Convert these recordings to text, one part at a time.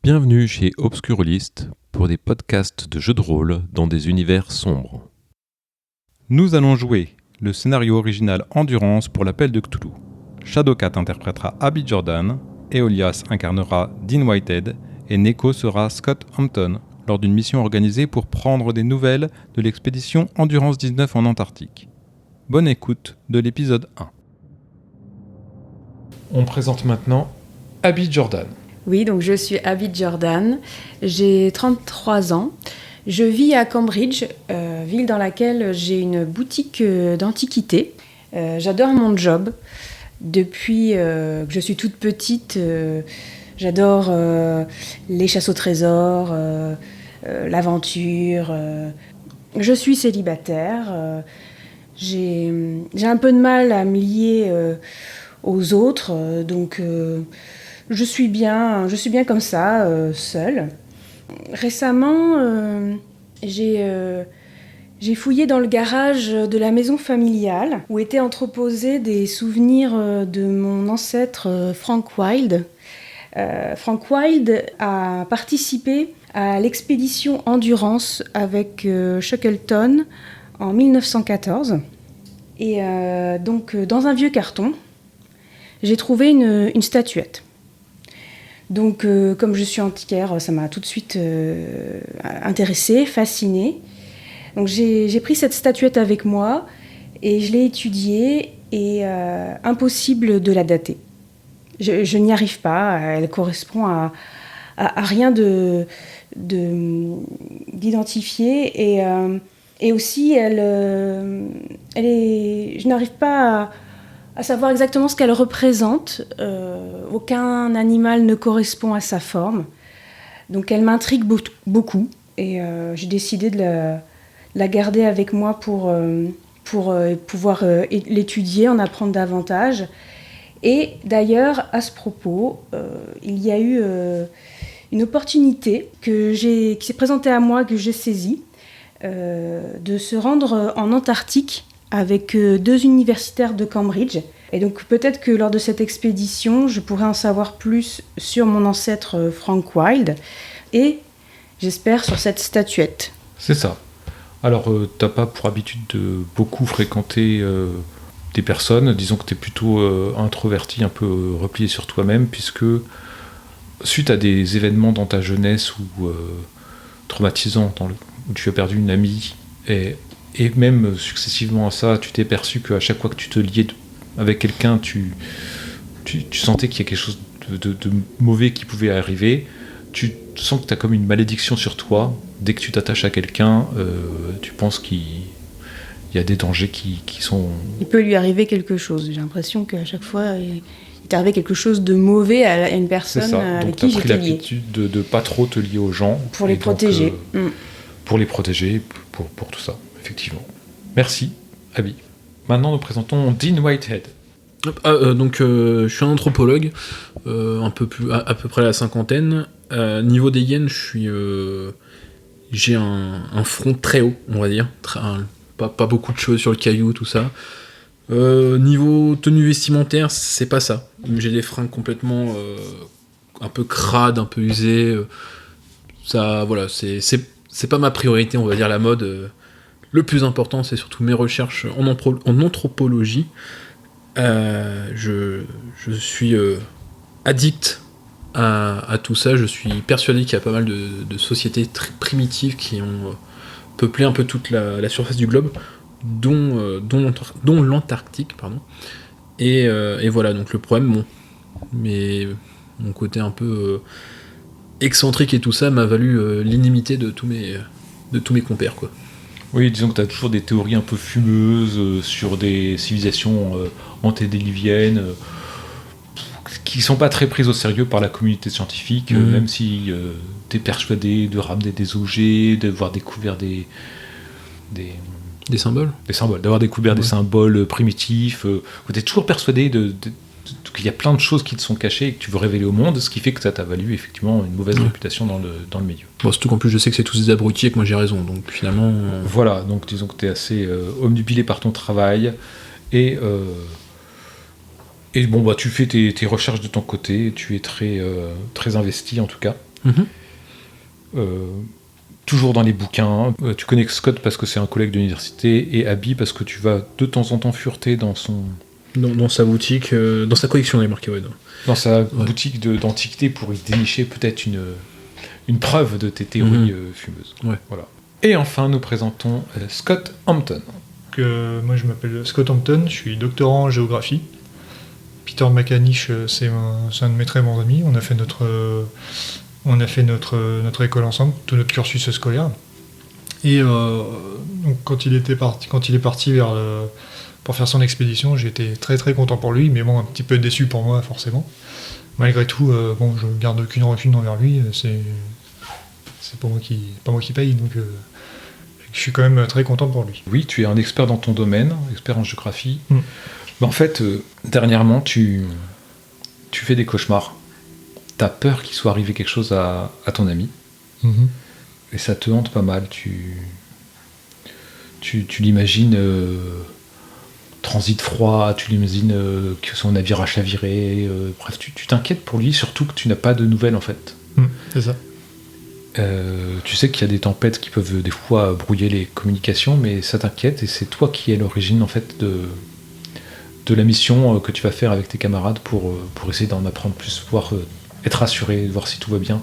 Bienvenue chez Obscurlist pour des podcasts de jeux de rôle dans des univers sombres. Nous allons jouer le scénario original Endurance pour l'appel de Cthulhu. Shadowcat interprétera Abby Jordan, Eolias incarnera Dean Whitehead et Neko sera Scott Hampton lors d'une mission organisée pour prendre des nouvelles de l'expédition Endurance 19 en Antarctique. Bonne écoute de l'épisode 1. On présente maintenant Abby Jordan. Oui, donc je suis Abby Jordan, j'ai 33 ans. Je vis à Cambridge, ville dans laquelle j'ai une boutique d'antiquités. J'adore mon job. Depuis que je suis toute petite, j'adore les chasses au trésor, l'aventure. Je suis célibataire. J'ai un peu de mal à me lier aux autres, donc je suis bien comme ça, seule. Récemment, j'ai fouillé dans le garage de la maison familiale où étaient entreposés des souvenirs de mon ancêtre Frank Wilde. Frank Wilde a participé à l'expédition Endurance avec Shackleton en 1914. Et donc, dans un vieux carton, j'ai trouvé une statuette. Donc, comme je suis antiquaire, ça m'a tout de suite intéressée, fascinée. Donc, j'ai pris cette statuette avec moi et je l'ai étudiée et impossible de la dater. Je n'y arrive pas, elle correspond à rien d'identifié et aussi je n'arrive pas à savoir exactement ce qu'elle représente. Aucun animal ne correspond à sa forme. Donc elle m'intrigue beaucoup. Et j'ai décidé de la garder avec moi pour pouvoir l'étudier, en apprendre davantage. Et d'ailleurs, à ce propos, il y a eu une opportunité qui s'est présentée à moi, que j'ai saisie, de se rendre en Antarctique avec deux universitaires de Cambridge. Et donc peut-être que lors de cette expédition, je pourrais en savoir plus sur mon ancêtre Frank Wilde et, j'espère, sur cette statuette. C'est ça. Alors, t'as pas pour habitude de beaucoup fréquenter des personnes. Disons que t'es plutôt introverti, un peu replié sur toi-même, puisque suite à des événements dans ta jeunesse ou traumatisants, où tu as perdu une amie, et même successivement à ça, tu t'es perçu qu'à chaque fois que tu te liais avec quelqu'un, tu sentais qu'il y a quelque chose de mauvais qui pouvait arriver. Tu sens que tu as comme une malédiction sur toi. Dès que tu t'attaches à quelqu'un, tu penses qu'il y a des dangers qui sont... Il peut lui arriver quelque chose. J'ai l'impression qu'à chaque fois, il est arrivé quelque chose de mauvais à une personne avec qui j'étais liée. Donc tu as pris l'habitude de ne pas trop te lier aux gens. Pour les protéger. Pour les protéger, pour tout ça. Effectivement. Merci, Abby. Maintenant, nous présentons Dean Whitehead. Je suis un anthropologue, à peu près à la cinquantaine. Niveau des gaines, j'ai un front très haut, on va dire. Pas beaucoup de cheveux sur le caillou, tout ça. Niveau tenue vestimentaire, c'est pas ça. J'ai des fringues complètement un peu crades, un peu usées. Ça, voilà, c'est pas ma priorité, on va dire, la mode. Le plus important, c'est surtout mes recherches en anthropologie. Je suis addict à tout ça. Je suis persuadé qu'il y a pas mal de sociétés très primitives qui ont peuplé un peu toute la surface du globe, dont l'Antarctique, pardon. Et voilà, donc le problème, mais mon côté un peu excentrique et tout ça m'a valu l'inimité de tous mes compères, quoi. Oui, disons que tu as toujours des théories un peu fumeuses sur des civilisations antédiluviennes qui sont pas très prises au sérieux par la communauté scientifique, même si tu es persuadé de ramener des objets, d'avoir découvert des symboles. Des symboles, d'avoir découvert des symboles primitifs. Tu es toujours persuadé qu'il y a plein de choses qui te sont cachées et que tu veux révéler au monde, ce qui fait que ça t'a valu effectivement une mauvaise réputation dans le milieu. Bon, surtout qu'en plus je sais que c'est tous des abrutis et que moi j'ai raison, donc finalement... Voilà, donc disons que tu es assez omnubilé par ton travail et bon, bah, tu fais tes recherches de ton côté, tu es très investi en tout cas. Toujours dans les bouquins. Tu connais Scott parce que c'est un collègue d'université et Abby parce que tu vas de temps en temps fureter dans son... Dans sa boutique, dans sa collection, il est marqué, ouais. Dans sa boutique d'antiquité pour y dénicher peut-être une preuve de tes théories fumeuses. Ouais. Voilà. Et enfin, nous présentons Scott Hampton. Moi, je m'appelle Scott Hampton, je suis doctorant en géographie. Peter McAnish, c'est un de mes très bons amis. On a fait notre école ensemble, tout notre cursus scolaire. Et donc, quand il est parti pour faire son expédition, j'étais très très content pour lui, mais bon, un petit peu déçu pour moi, forcément. Malgré tout, je garde aucune rancune envers lui. C'est pas moi qui paye, donc je suis quand même très content pour lui. Oui, tu es un expert dans ton domaine, expert en géographie. En fait, dernièrement, tu fais des cauchemars. T'as peur qu'il soit arrivé quelque chose à ton ami. Et ça te hante pas mal. Tu l'imagines transit froid, tu l'imagines que son navire a chaviré. Bref, tu t'inquiètes pour lui, surtout que tu n'as pas de nouvelles en fait. C'est ça. Tu sais qu'il y a des tempêtes qui peuvent des fois brouiller les communications, mais ça t'inquiète et c'est toi qui es l'origine en fait de la mission que tu vas faire avec tes camarades pour essayer d'en apprendre plus, être rassuré, voir si tout va bien.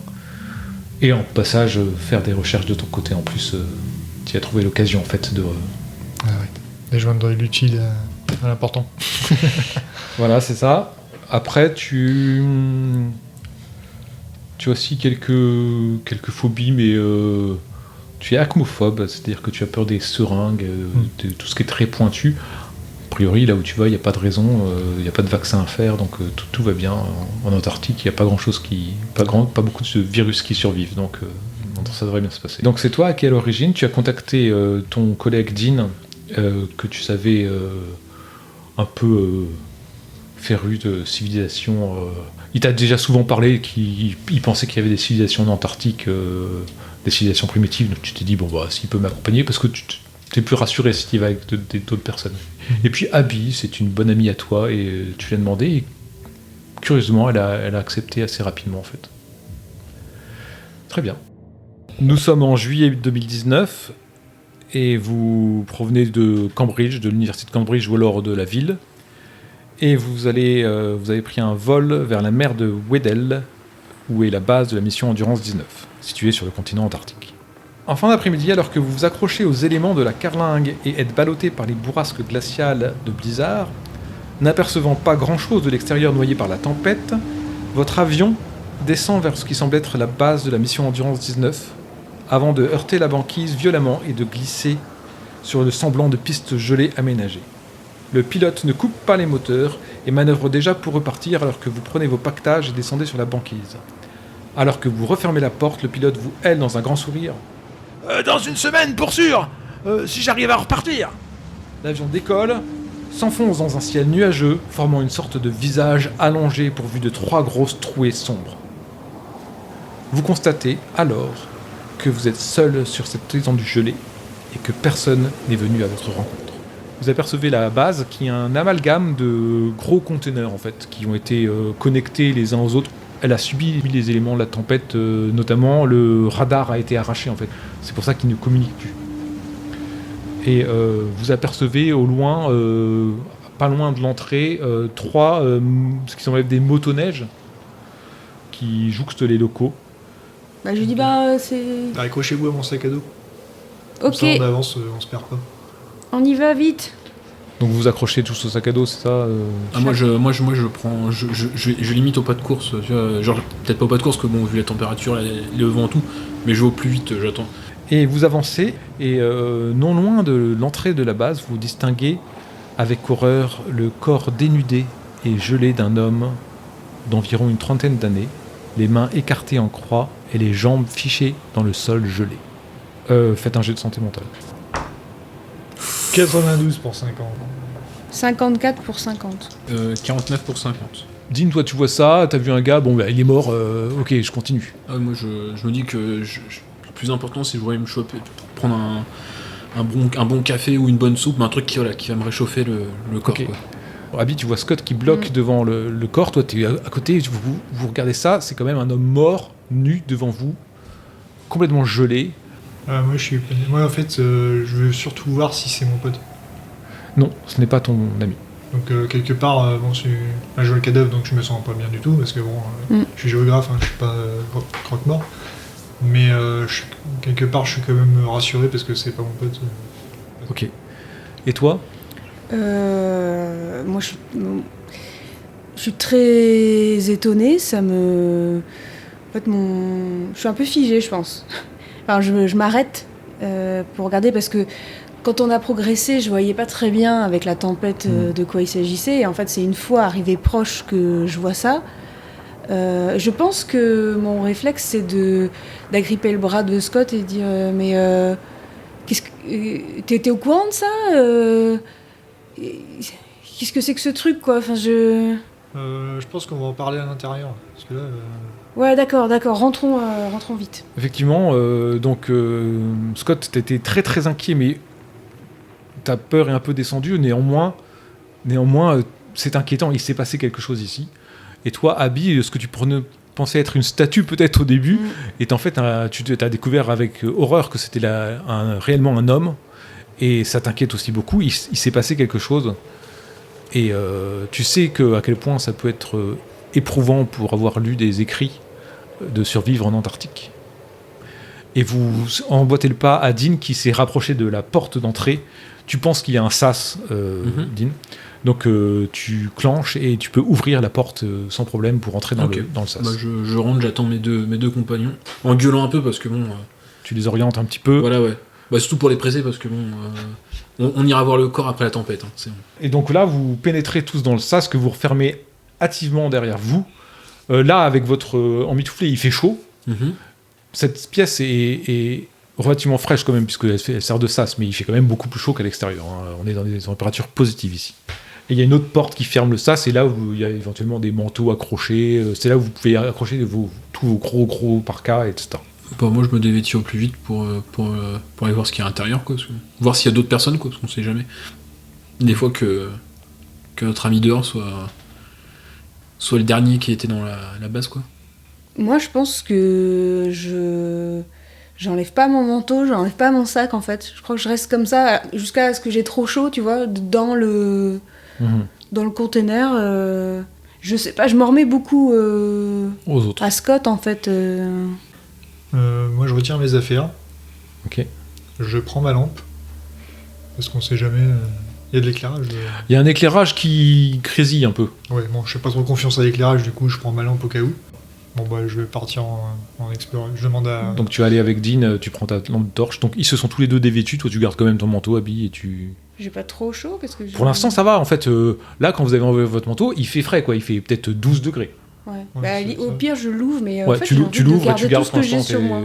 Et en passage, faire des recherches de ton côté en plus. Tu as trouvé l'occasion en fait de... de joindre l'utile à l'important. Voilà, c'est ça. Après, tu as aussi quelques phobies, mais tu es acmophobe, c'est-à-dire que tu as peur des seringues, de tout ce qui est très pointu. A priori, là où tu vas, il n'y a pas de raison, il n'y a pas de vaccin à faire, donc tout va bien. En Antarctique, il n'y a pas grand-chose pas beaucoup de virus qui survivent, donc ça devrait bien se passer. Donc c'est toi qui es à l'origine, tu as contacté ton collègue Dean, que tu savais un peu féru de civilisation. Il t'a déjà souvent parlé qu'il pensait qu'il y avait des civilisations en Antarctique, des civilisations primitives, donc tu t'es dit, s'il peut m'accompagner, parce que tu t'es plus rassuré si tu y vas avec d'autres personnes. Et puis Abby, c'est une bonne amie à toi, et tu lui as demandé, et curieusement, elle a accepté assez rapidement en fait. Très bien. Nous sommes en juillet 2019, et vous provenez de Cambridge, de l'université de Cambridge ou alors de la ville, et vous avez pris un vol vers la mer de Weddell, où est la base de la mission Endurance 19, située sur le continent antarctique. En fin d'après-midi, alors que vous vous accrochez aux éléments de la carlingue et êtes ballotté par les bourrasques glaciales de blizzard, n'apercevant pas grand-chose de l'extérieur noyé par la tempête, votre avion descend vers ce qui semble être la base de la mission Endurance 19, avant de heurter la banquise violemment et de glisser sur le semblant de piste gelée aménagée. Le pilote ne coupe pas les moteurs et manœuvre déjà pour repartir alors que vous prenez vos pactages et descendez sur la banquise. Alors que vous refermez la porte, le pilote vous hèle dans un grand sourire. Dans une semaine, pour sûr, si j'arrive à repartir. L'avion décolle, s'enfonce dans un ciel nuageux, formant une sorte de visage allongé pourvu de 3 grosses trouées sombres. Vous constatez alors que vous êtes seul sur cette étendue gelée et que personne n'est venu à votre rencontre. Vous apercevez la base qui est un amalgame de gros containers en fait, qui ont été connectés les uns aux autres. Elle a subi les éléments de la tempête, notamment le radar a été arraché en fait. C'est pour ça qu'il ne communique plus. Et vous apercevez au loin, pas loin de l'entrée, 3 ce qui semble être des motoneiges qui jouxtent les locaux. Je lui dis c'est... Accrochez-vous à mon sac à dos. Ok, Comme ça, on avance, on se perd pas. on y va vite. Donc vous accrochez tous au sac à dos, c'est ça Moi je prends, je limite au pas de course, tu vois, genre peut-être pas au pas de course, que bon vu la température, le vent et tout, mais je vais au plus vite, j'attends. Et vous avancez, et non loin de l'entrée de la base, vous distinguez avec horreur le corps dénudé et gelé d'un homme d'environ une 30aine d'années, les mains écartées en croix et les jambes fichées dans le sol gelé. Faites un jet de santé mentale. 92 pour 50. 54 pour 50. 49 pour 50. Dean, toi tu vois ça, t'as vu un gars, il est mort, ok, je continue. Moi je me dis que le plus important c'est que je voudrais me choper, prendre un bon café ou une bonne soupe, mais un truc qui va me réchauffer le corps. Ok. Quoi. Abby, tu vois Scott qui bloque devant le corps. Toi, tu es à côté, vous regardez ça. C'est quand même un homme mort, nu devant vous, complètement gelé. Moi, en fait, je veux surtout voir si c'est mon pote. Non, ce n'est pas ton ami. Donc, quelque part, je vois le cadavre, donc je me sens pas bien du tout, parce que je suis géographe, je suis pas croque-mort. Mais quelque part, je suis quand même rassuré parce que c'est pas mon pote. Ok. Et toi ? Moi, je suis très étonnée. En fait, je suis un peu figée, je pense. Enfin, je m'arrête pour regarder parce que quand on a progressé, je voyais pas très bien avec la tempête de quoi il s'agissait. Et en fait, c'est une fois arrivé proche que je vois ça. Je pense que mon réflexe, c'est d'agripper le bras de Scott et de dire mais t'étais au courant de ça Qu'est-ce que c'est que ce truc, quoi? Enfin, je pense qu'on va en parler à l'intérieur. Parce que là. Ouais, d'accord. Rentrons vite. Effectivement, Scott, t'étais très très inquiet, mais ta peur est un peu descendue. Néanmoins, c'est inquiétant. Il s'est passé quelque chose ici. Et toi, Abby, ce que tu pensais être une statue peut-être au début, est en fait, tu as découvert avec horreur que c'était réellement un homme. Et ça t'inquiète aussi beaucoup. Il s'est passé quelque chose. Et tu sais à quel point ça peut être éprouvant pour avoir lu des écrits de survivre en Antarctique. Et vous emboîtez le pas à Dean qui s'est rapproché de la porte d'entrée. Tu penses qu'il y a un sas, Dean. Donc tu clenches et tu peux ouvrir la porte sans problème pour entrer dans le sas. Bah, je rentre, j'attends mes deux compagnons. En gueulant un peu parce que bon... Tu les orientes un petit peu. Voilà, ouais. Bah, surtout pour les presser parce que bon... on ira voir le corps après la tempête. C'est bon. Et donc là, vous pénétrez tous dans le sas que vous refermez hâtivement derrière vous. Là, avec votre emmitouflé, il fait chaud. Cette pièce est relativement fraîche quand même, puisqu'elle sert de sas, mais il fait quand même beaucoup plus chaud qu'à l'extérieur. On est dans des températures positives ici. Et il y a une autre porte qui ferme le sas, et là où il y a éventuellement des manteaux accrochés. C'est là où vous pouvez accrocher tous vos gros parkas, etc. Bah, moi, je me dévêtis au plus vite pour aller voir ce qu'il y a à l'intérieur, quoi. Voir s'il y a d'autres personnes, quoi, parce qu'on sait jamais. Des fois que notre ami dehors soit le dernier qui était dans la base, quoi. Moi, je pense que j'enlève pas mon manteau, j'enlève pas mon sac, en fait. Je crois que je reste comme ça jusqu'à ce que j'ai trop chaud, tu vois, dans le container. Je sais pas, je m'en remets beaucoup aux autres. À Scott, en fait. Moi, je retire mes affaires. Ok. Je prends ma lampe. Parce qu'on sait jamais. Il y a de l'éclairage. Il y a un éclairage qui grésille un peu. Ouais, bon, je fais pas trop confiance à l'éclairage, du coup, je prends ma lampe au cas où. Bon, bah, je vais partir en explorer. Je demande à. Donc, tu vas aller avec Dean, tu prends ta lampe de torche. Donc, ils se sont tous les deux dévêtus. Toi, tu gardes quand même ton manteau, Abby, et tu. J'ai pas trop chaud parce que. Pour l'instant, ça va. En fait, là, quand vous avez enlevé votre manteau, il fait frais, quoi. Il fait peut-être 12 degrés. Ouais. Ouais, Au pire, je l'ouvre, mais Ouais, en fait, tu l'ouvres et tu gardes tout ce que j'ai sur moi.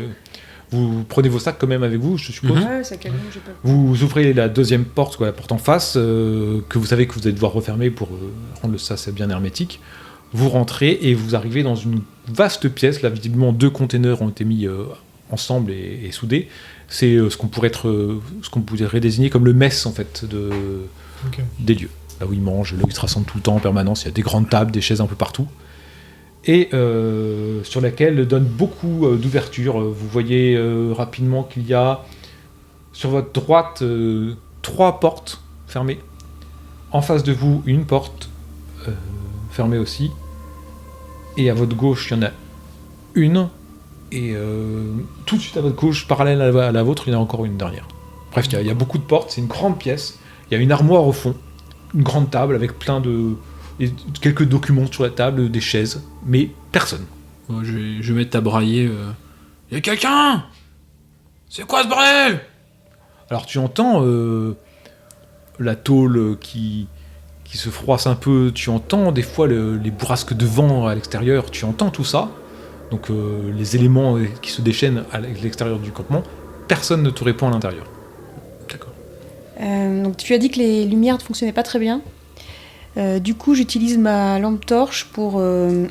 Vous prenez vos sacs quand même avec vous, je suppose. Ouais, ça calme, j'ai pas. Vous ouvrez la deuxième porte, quoi, la porte en face, que vous savez que vous allez devoir refermer pour rendre le sas bien hermétique. Vous rentrez et vous arrivez dans une vaste pièce. Là, visiblement, 2 containers ont été mis ensemble et soudés. C'est ce qu'on pourrait désigner comme le mess, en fait, des lieux. Là où ils mangent, là où ils se rassemblent tout le temps en permanence. Il y a des grandes tables, des chaises un peu partout. Et sur laquelle donne beaucoup d'ouvertures. Vous voyez rapidement qu'il y a sur votre droite 3 portes fermées. En face de vous, une porte fermée aussi. Et à votre gauche, il y en a une. Et tout de suite à votre gauche, parallèle à la vôtre, il y en a encore une dernière. Bref, il y a beaucoup de portes. C'est une grande pièce. Il y a une armoire au fond. Une grande table avec plein de... Et quelques documents sur la table, des chaises, mais personne. Ouais, je vais mettre à brailler. Y'a quelqu'un? C'est quoi ce bordel? Alors tu entends la tôle qui se froisse un peu, tu entends des fois les bourrasques de vent à l'extérieur, tu entends tout ça, donc les éléments qui se déchaînent à l'extérieur du campement, personne ne te répond à l'intérieur. D'accord. Donc tu as dit que les lumières ne fonctionnaient pas très bien. Du coup, j'utilise ma lampe torche pour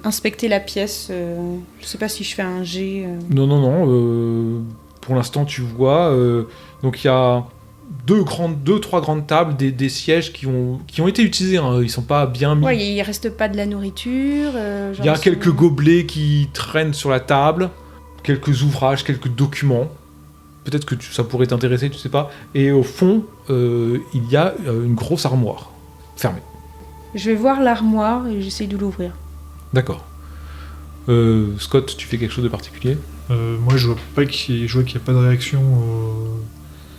inspecter la pièce. Je sais pas si je fais un jet. Non. Pour l'instant, tu vois. Donc il y a trois grandes tables, des sièges qui ont été utilisés, hein, ils sont pas bien mis. Ouais, il reste pas de la nourriture. Il y a quelques gobelets qui traînent sur la table, quelques ouvrages, quelques documents. Peut-être que ça pourrait t'intéresser, tu sais pas. Et au fond, il y a une grosse armoire, fermée. Je vais voir l'armoire et j'essaye de l'ouvrir. D'accord. Scott, tu fais quelque chose de particulier ? Moi, je vois qu'il n'y a pas de réaction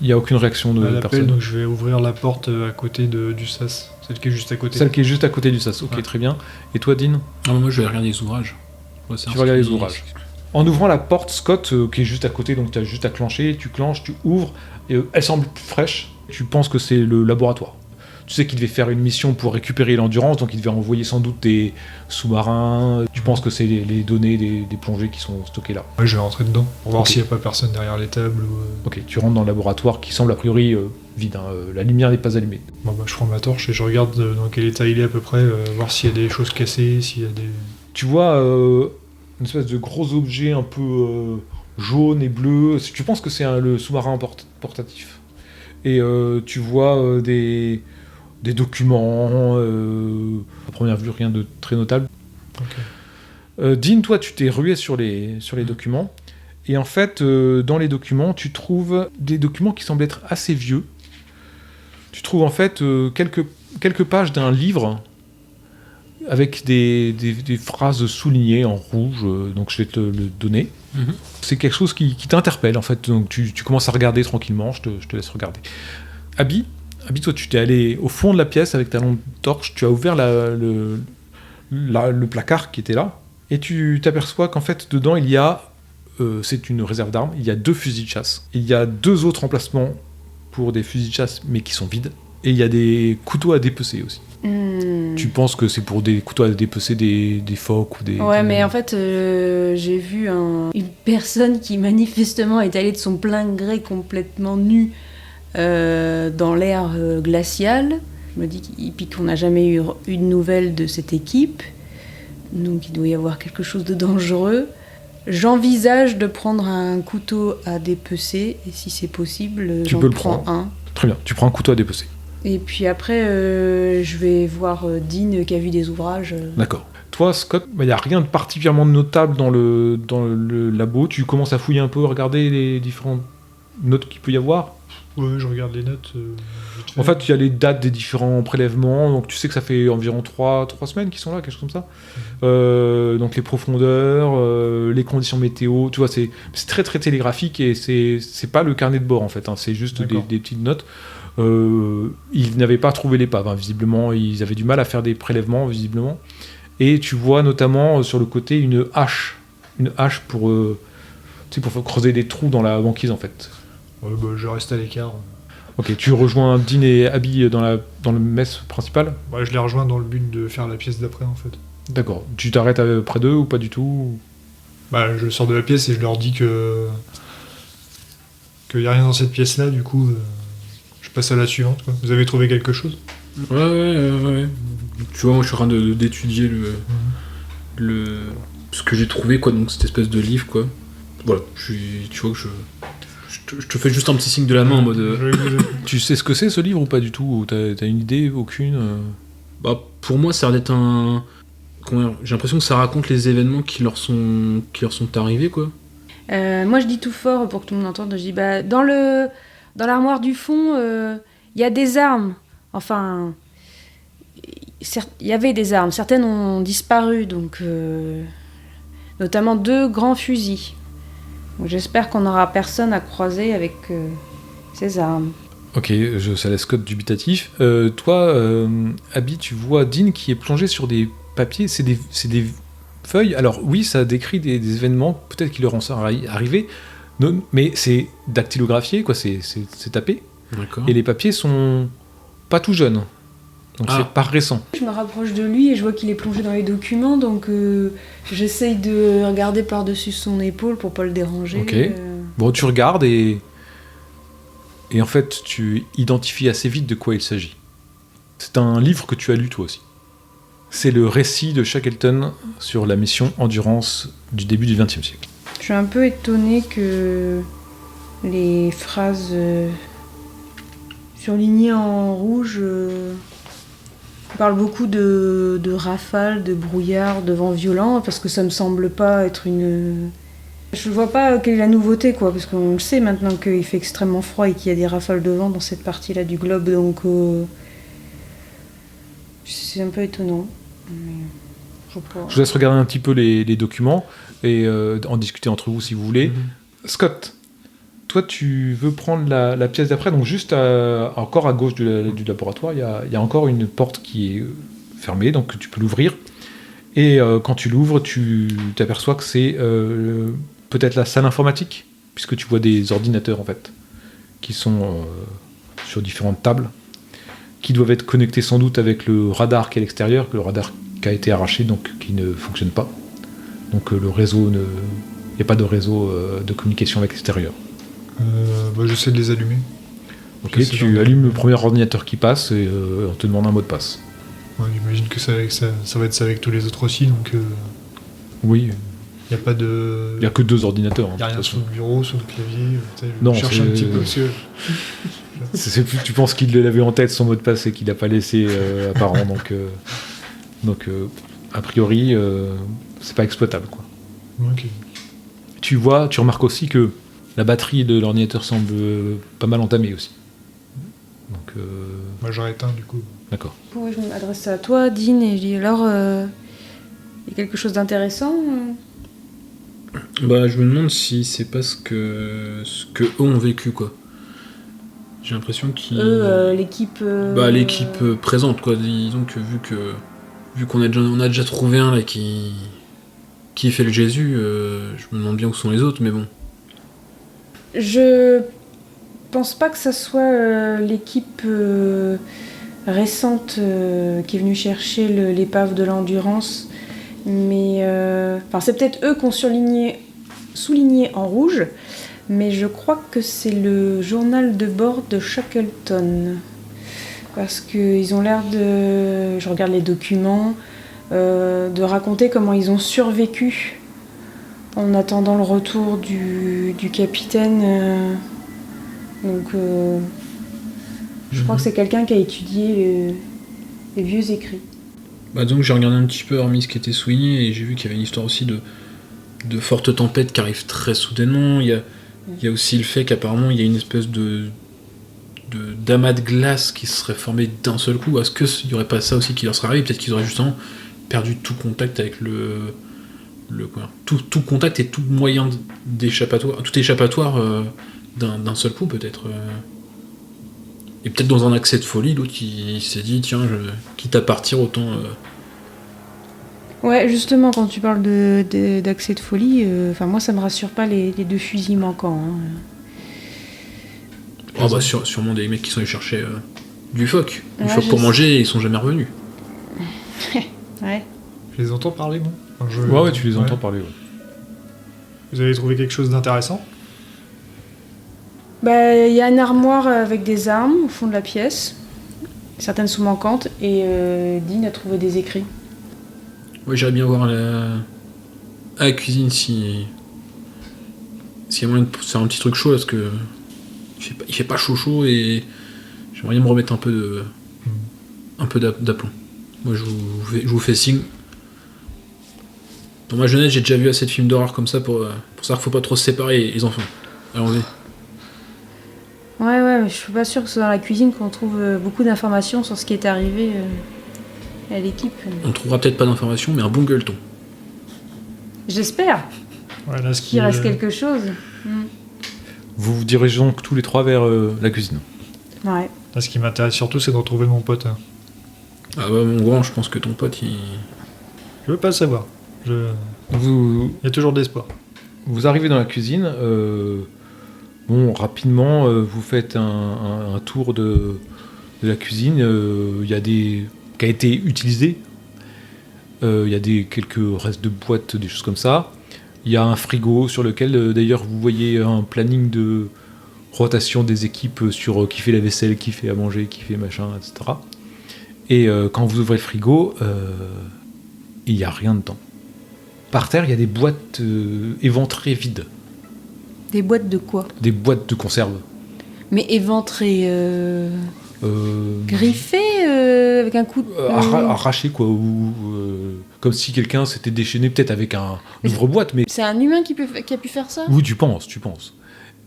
Il n'y a aucune réaction de à l'appel, personne. donc je vais ouvrir la porte à côté du sas, celle qui est juste à côté. Celle qui est juste à côté du sas, ok, Ouais. très bien. Et toi, Dean ? Moi, je vais regarder les ouvrages. Tu vas regarder les ouvrages. En ouvrant la porte, Scott, qui est juste à côté, donc tu as juste à clencher, tu clenches, tu ouvres, et elle semble fraîche. Tu penses que c'est le laboratoire. Tu sais qu'il devait faire une mission pour récupérer l'endurance, donc il devait envoyer sans doute des sous-marins. Tu penses que c'est les données des plongées qui sont stockées là. Ouais, je vais rentrer dedans pour voir Ok. s'il n'y a pas personne derrière les tables. Ok, tu rentres dans le laboratoire qui semble a priori vide, hein, la lumière n'est pas allumée. Bon, je prends ma torche et je regarde dans quel état il est à peu près, voir s'il y a des choses cassées, s'il y a des... Tu vois une espèce de gros objet un peu jaune et bleu. Tu penses que c'est le sous-marin portatif. Et tu vois des documents. À première vue, rien de très notable. Ok. Dean, toi, tu t'es rué sur les documents. Et en fait, dans les documents, tu trouves des documents qui semblent être assez vieux. Tu trouves en fait quelques pages d'un livre avec des phrases soulignées en rouge, donc je vais te le donner. Mhm. C'est quelque chose qui t'interpelle en fait, donc tu commences à regarder tranquillement, je te laisse regarder. Abby, toi tu t'es allé au fond de la pièce avec ta lampe torche, tu as ouvert le placard qui était là, et tu t'aperçois qu'en fait dedans il y a, c'est une réserve d'armes, il y a 2 fusils de chasse, il y a 2 autres emplacements pour des fusils de chasse mais qui sont vides, et il y a des couteaux à dépecer aussi. Tu penses que c'est pour des couteaux à dépecer des phoques ou des... Ouais, mais en fait, j'ai vu une personne qui manifestement est allée de son plein gré complètement nue dans l'air glacial. Je me dis puis qu'on n'a jamais eu de nouvelles de cette équipe, donc il doit y avoir quelque chose de dangereux. J'envisage de prendre un couteau à dépecer, et si c'est possible, Tu peux le prendre. un. Très bien, tu prends un couteau à dépecer. Et puis après, je vais voir Dean qui a vu des ouvrages. D'accord. Toi, Scott, il n'y a rien de particulièrement notable dans le labo. Tu commences à fouiller un peu, à regarder les différentes notes qu'il peut y avoir. Ouais, je regarde les notes. Vite fait. En fait, il y a les dates des différents prélèvements. Donc, tu sais que ça fait environ 3 semaines qu'ils sont là, quelque chose comme ça. Donc, les profondeurs, les conditions météo. Tu vois, c'est très, très télégraphique et c'est pas le carnet de bord, en fait. Hein, c'est juste des petites notes. Ils n'avaient pas trouvé l'épave, hein. Visiblement, ils avaient du mal à faire des prélèvements, visiblement. Et tu vois notamment sur le côté une hache pour creuser des trous dans la banquise, en fait. Ouais, je reste à l'écart. Ok, tu rejoins Dean et Abby dans le mess principal. Ouais, je les rejoins dans le but de faire la pièce d'après en fait. D'accord. Tu t'arrêtes près d'eux ou pas du tout? Je sors de la pièce et je leur dis qu'il n'y a rien dans cette pièce-là, du coup, je passe à la suivante, quoi. Vous avez trouvé quelque chose? Ouais. Tu vois, moi je suis en train d'étudier ce que j'ai trouvé, quoi, donc cette espèce de livre, quoi. Voilà, tu vois que je te fais juste un petit signe de la main en mode... Tu sais ce que c'est ce livre ou pas du tout? Ou t'as une idée? Aucune? Pour moi, ça a l'air d'être un... J'ai l'impression que ça raconte les événements qui leur sont arrivés, quoi. Moi, je dis tout fort pour que tout le monde entende. Je dis, dans l'armoire du fond, il y a des armes. Enfin, il y avait des armes. Certaines ont disparu, donc notamment 2 grands fusils. Donc, j'espère qu'on n'aura personne à croiser avec ces armes. Ok, ça laisse Scott dubitatif. Toi, Abby, tu vois Dean qui est plongé sur des papiers. C'est des feuilles. Alors oui, ça décrit des événements. Peut-être qu'il leur en sont arrivés. Non, mais c'est dactylographié, quoi. C'est tapé. D'accord. Et les papiers sont pas tout jeunes. Donc c'est pas récent. Je me rapproche de lui et je vois qu'il est plongé dans les documents, donc j'essaye de regarder par-dessus son épaule pour pas le déranger. Ok. Bon, tu regardes et en fait, tu identifies assez vite de quoi il s'agit. C'est un livre que tu as lu toi aussi. C'est le récit de Shackleton sur la mission Endurance du début du XXe siècle. Je suis un peu étonnée que les phrases Surligné en rouge, on parle beaucoup de rafales, de brouillard, de vent violent, parce que ça me semble pas être une... Je vois pas quelle est la nouveauté, quoi, parce qu'on le sait maintenant qu'il fait extrêmement froid et qu'il y a des rafales de vent dans cette partie-là du globe, donc c'est un peu étonnant. Mais je vous laisse regarder un petit peu les documents et en discuter entre vous si vous voulez. Scott, toi tu veux prendre la pièce d'après, donc juste encore à gauche du laboratoire, il y a encore une porte qui est fermée, donc tu peux l'ouvrir. Et quand tu l'ouvres, tu t'aperçois que c'est peut-être la salle informatique, puisque tu vois des ordinateurs en fait, qui sont sur différentes tables, qui doivent être connectés sans doute avec le radar qui est à l'extérieur, que le radar qui a été arraché, donc qui ne fonctionne pas. Donc le réseau, il n'y a pas de réseau de communication avec l'extérieur. J'essaie de les allumer. Ok, tu allumes le premier ordinateur qui passe et on te demande un mot de passe. Ouais, j'imagine que ça va être ça avec tous les autres aussi, donc... Oui. Il n'y a pas de... Il n'y a que 2 ordinateurs. Il n'y a rien sur le bureau, sur le clavier. Non, je cherche un petit peu. Tu penses qu'il l'avait en tête son mot de passe et qu'il n'a pas laissé apparent, donc a priori c'est pas exploitable, quoi. Ok. Tu remarques aussi que la batterie de l'ordinateur semble pas mal entamée aussi. Donc moi j'aurais éteint du coup. D'accord. Oui, je m'adresse à toi, Dean, et je dis alors, il y a quelque chose d'intéressant Je me demande si c'est pas ce que eux ont vécu, quoi. J'ai l'impression qu'ils... l'équipe... l'équipe présente, quoi. Disons que vu qu'on a déjà trouvé un là qui fait le Jésus, je me demande bien où sont les autres, mais bon. Je pense pas que ça soit l'équipe récente qui est venue chercher l'épave de l'Endurance, mais c'est peut-être eux qui ont souligné en rouge, mais je crois que c'est le journal de bord de Shackleton, parce qu'ils ont l'air de, je regarde les documents, de raconter comment ils ont survécu en attendant le retour du capitaine. Donc je crois que c'est quelqu'un qui a étudié les vieux écrits. Donc j'ai regardé un petit peu hormis ce qui était souligné et j'ai vu qu'il y avait une histoire aussi de fortes tempêtes qui arrivent très soudainement. Il y a aussi le fait qu'apparemment il y a une espèce d'amas de glace qui se serait formé d'un seul coup. Est-ce qu'il n'y aurait pas ça aussi qui leur serait arrivé? Peut-être qu'ils auraient justement perdu tout contact avec tout contact et tout moyen d'échappatoire, tout échappatoire d'un seul coup peut-être. Et peut-être dans un accès de folie, l'autre il s'est dit tiens, quitte à partir autant. Ouais, justement, quand tu parles d'accès de folie, moi ça me rassure pas les 2 fusils manquants. Sûrement des mecs qui sont allés chercher du phoque. Du Ouais, phoque pour manger et ils sont jamais revenus. Ouais. Je les entends parler, moi. Ouais, tu les entends parler. Ouais. Vous avez trouvé quelque chose d'intéressant? Il y a une armoire avec des armes au fond de la pièce. Certaines sont manquantes et Dean a trouvé des écrits. Ouais, j'irais bien voir à la cuisine s'il y a moyen de faire un petit truc chaud parce que il fait pas chaud et j'aimerais bien me remettre un peu d'aplomb. Moi je vous fais signe. Dans ma jeunesse j'ai déjà vu assez de films d'horreur comme ça pour savoir qu'il faut pas trop se séparer les enfants. Allons-y. Ouais, mais je suis pas sûre que ce soit dans la cuisine qu'on trouve beaucoup d'informations sur ce qui est arrivé à l'équipe. On trouvera peut-être pas d'informations, mais un bon gueuleton. J'espère qu'il reste quelque chose. Vous vous dirigez donc tous les 3 vers la cuisine. Ouais. Là, ce qui m'intéresse surtout, c'est de retrouver mon pote. Ah mon grand, je pense que ton pote, il... Je veux pas le savoir. Il y a toujours de l'espoir. Vous arrivez dans la cuisine. Rapidement, vous faites un tour de la cuisine. Il y a qui a été utilisé. Il y a quelques restes de boîtes, des choses comme ça. Il y a un frigo sur lequel, d'ailleurs, vous voyez un planning de rotation des équipes sur qui fait la vaisselle, qui fait à manger, qui fait machin, etc. Et quand vous ouvrez le frigo, il n'y a rien dedans. Par terre, il y a des boîtes éventrées vides. Des boîtes de quoi? Des boîtes de conserve. Mais éventré, griffé, avec un coup de... Arraché, quoi. Ou, comme si quelqu'un s'était déchaîné, peut-être avec un ouvre-boîte. Mais... C'est un humain qui a pu faire ça? Oui, tu penses.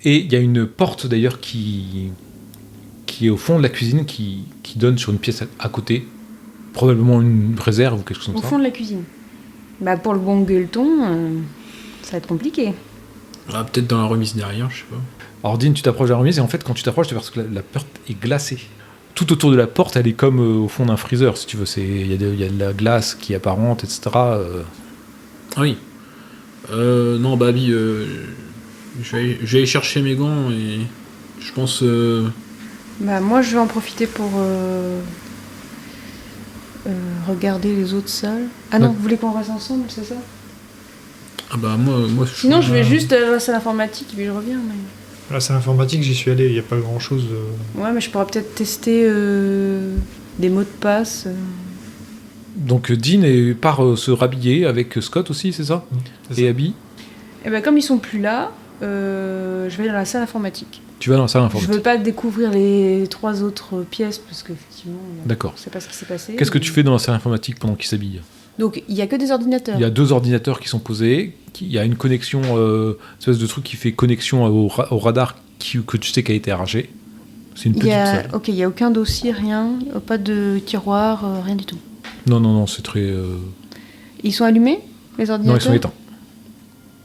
Et il y a une porte, d'ailleurs, qui est au fond de la cuisine, qui donne sur une pièce à côté. Probablement une réserve ou quelque chose comme ça. Au fond de la cuisine. Bah, pour le bon gueuleton, ça va être compliqué. Ah, peut-être dans la remise derrière, je sais pas. Alors, Dean, tu t'approches de la remise, et en fait, quand tu t'approches, tu vois que la porte est glacée. Tout autour de la porte, elle est comme au fond d'un freezer, si tu veux. Il y a de la glace qui est apparente, etc. Ah oui. Non, bah, Abby, je vais aller chercher mes gants et je pense. Bah, moi, je vais en profiter pour regarder les autres salles. Ah non, vous voulez qu'on reste ensemble, c'est ça? Ah bah, moi Sinon, je vais juste à la salle informatique et puis je reviens. Mais... La salle informatique, j'y suis allé, il n'y a pas grand-chose. Ouais, mais je pourrais peut-être tester des mots de passe. Donc, Dean part se rhabiller avec Scott aussi, c'est ça? C'est Et ça. Abby? Et ben comme ils sont plus là, je vais dans la salle informatique. Tu vas dans la salle Je informatique. veux pas découvrir les 3 autres pièces parce qu'effectivement, D'accord. je sais pas ce qui s'est passé. Qu'est-ce que tu fais dans la salle informatique pendant qu'il s'habille? Donc il y a que des ordinateurs. Il y a 2 ordinateurs qui sont posés. Il y a une connexion, espèce de truc qui fait connexion au radar que tu sais qui a été arraché. C'est une petite salle. Ok, il y a aucun dossier, rien, pas de tiroir, rien du tout. Non, c'est très. Ils sont allumés, les ordinateurs? Non, ils sont éteints.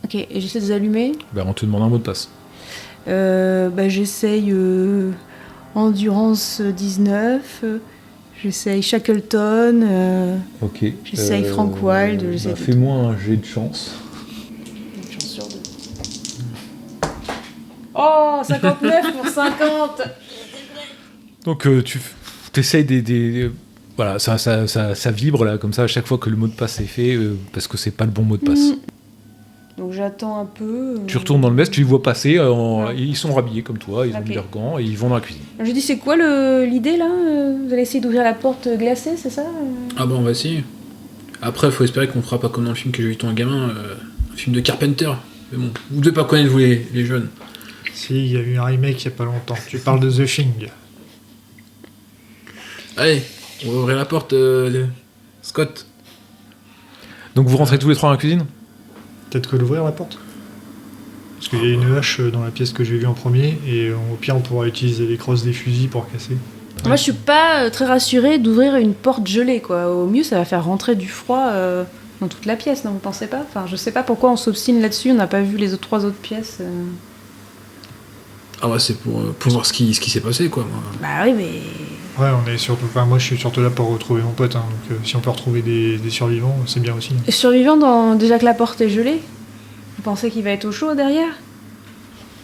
Ok, et j'essaie de les allumer. Ben, on te demande un mot de passe. J'essaye Endurance 19, j'essaye Shackleton, Ok. j'essaye Frank Wilde, j'essaye tout. Fais-moi un jet de chance. Une chance sur 2. Oh, 59 pour 50. Donc tu essayes voilà, ça vibre là, comme ça, à chaque fois que le mot de passe est fait, parce que c'est pas le bon mot de passe. Donc j'attends un peu. Tu retournes dans le mess, tu les vois passer, Ouais. ils sont rhabillés comme toi, ils ont Ok. mis leurs gants et ils vont dans la cuisine. Je dis, c'est quoi l'idée là? Vous allez essayer d'ouvrir la porte glacée, c'est ça? Ah bah, on va essayer. Après, faut espérer qu'on fera pas comme dans le film que j'ai vu ton gamin, un film de Carpenter. Mais bon, vous devez pas connaître, vous les jeunes. Si, il y a eu un remake il n'y a pas longtemps. Tu parles de The Thing. Allez, on va ouvrir la porte, Scott. Donc vous rentrez tous les 3 dans la cuisine? Peut-être que l'ouvrir la porte. Parce qu'il y a une hache dans la pièce que j'ai vue en premier, et au pire on pourra utiliser les crosses des fusils pour casser. Moi je suis pas très rassurée d'ouvrir une porte gelée quoi. Au mieux ça va faire rentrer du froid dans toute la pièce, non vous pensez pas? Enfin je sais pas pourquoi on s'obstine là-dessus, on n'a pas vu les 3 autres pièces. Ah ouais, c'est pour voir ce qui s'est passé, quoi. Moi. Bah oui mais... Ouais, on est surtout. Enfin, moi je suis surtout là pour retrouver mon pote, hein, donc si on peut retrouver des survivants, c'est bien aussi. Et survivant déjà que la porte est gelée, vous pensez qu'il va être au chaud derrière?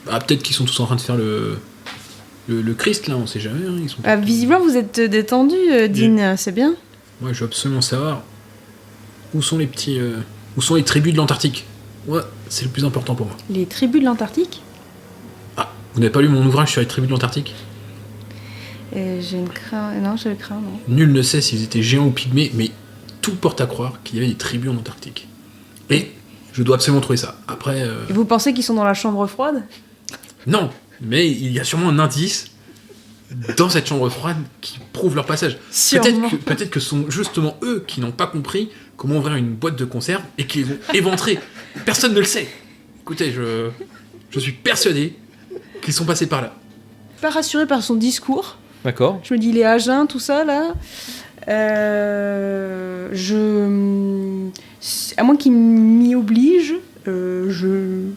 Ah, peut-être qu'ils sont tous en train de faire le Christ, là, on sait jamais. Hein, ils sont... Visiblement vous êtes détendu, Dean, c'est bien. Moi, je veux absolument savoir où sont les petits... où sont les tribus de l'Antarctique. Ouais, c'est le plus important pour moi. Les tribus de l'Antarctique? Ah, vous n'avez pas lu mon ouvrage sur les tribus de l'Antarctique? J'ai une crainte... Non, j'ai le crainte, non. Nul ne sait s'ils étaient géants ou pygmées, mais tout porte à croire qu'il y avait des tribus en Antarctique. Et je dois absolument trouver ça. Après... Et vous pensez qu'ils sont dans la chambre froide? Non, mais il y a sûrement un indice dans cette chambre froide qui prouve leur passage. Sûrement. Peut-être que ce sont justement eux qui n'ont pas compris comment ouvrir une boîte de conserve et qui les ont éventrés. Personne ne le sait. Écoutez, je suis persuadé qu'ils sont passés par là. Pas rassuré par son discours. D'accord. Je me dis, il est à jeun, tout ça, là. À moins qu'il m'y oblige, je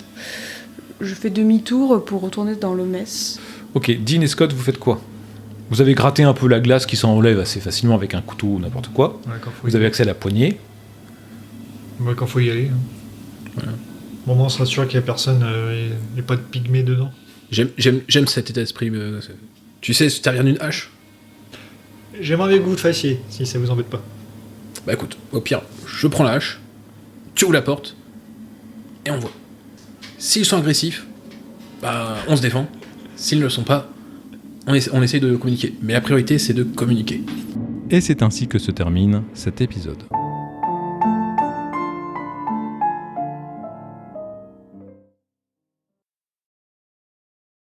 fais demi-tour pour retourner dans le mess. Ok, Dean et Scott, vous faites quoi? Vous avez gratté un peu la glace qui s'enlève assez facilement avec un couteau ou n'importe quoi. Ouais, quand faut Vous avez accès à la poignée. Ouais, quand faut y aller. Hein. Voilà. Bon, on se rassure qu'il n'y a personne, il n'y a pas de pygmée dedans. J'aime cet état d'esprit. Tu sais, se servir d'une hache. J'aimerais que vous le fassiez, si ça vous embête pas. Bah écoute, au pire, je prends la hache, tu ouvres la porte, et on voit. S'ils sont agressifs, bah on se défend. S'ils ne le sont pas, on essaye de communiquer. Mais la priorité, c'est de communiquer. Et c'est ainsi que se termine cet épisode.